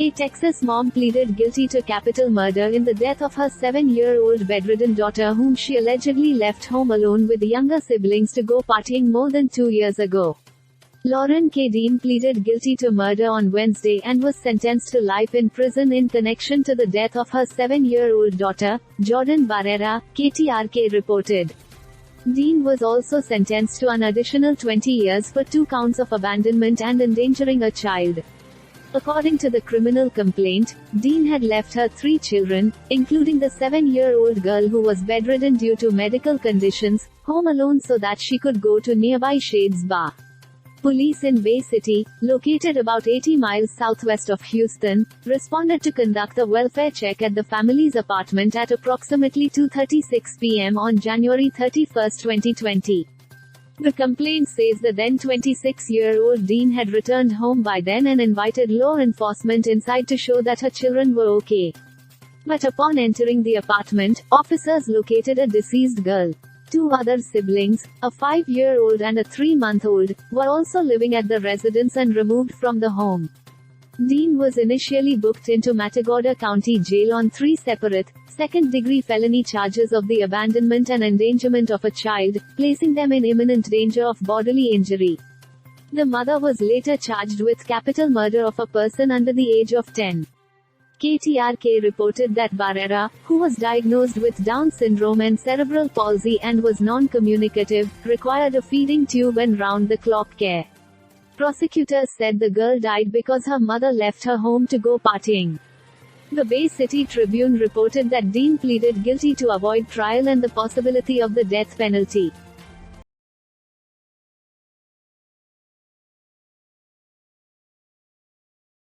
A Texas mom pleaded guilty to capital murder in the death of her 7-year-old bedridden daughter whom she allegedly left home alone with younger siblings to go partying more than 2 years ago. Lauren K. Dean pleaded guilty to murder on Wednesday and was sentenced to life in prison in connection to the death of her 7-year-old daughter, Jordan Barrera, KTRK reported. Dean was also sentenced to an additional 20 years for 2 counts of abandonment and endangering a child. According to the criminal complaint, Dean had left her 3 children, including the 7-year-old girl who was bedridden due to medical conditions, home alone so that she could go to nearby Shades Bar. Police in Bay City, located about 80 miles southwest of Houston, responded to conduct a welfare check at the family's apartment at approximately 2:36 p.m. on January 31, 2020. The complaint says the then 26-year-old Dean had returned home by then and invited law enforcement inside to show that her children were okay. But upon entering the apartment, officers located a deceased girl. 2 other siblings, a 5-year-old and a 3-month-old, were also living at the residence and removed from the home. Dean was initially booked into Matagorda County Jail on 3 separate, second-degree felony charges of the abandonment and endangerment of a child, placing them in imminent danger of bodily injury. The mother was later charged with capital murder of a person under the age of 10. KTRK reported that Barrera, who was diagnosed with Down syndrome and cerebral palsy and was non-communicative, required a feeding tube and round-the-clock care. Prosecutors said the girl died because her mother left her home to go partying. The Bay City Tribune reported that Dean pleaded guilty to avoid trial and the possibility of the death penalty.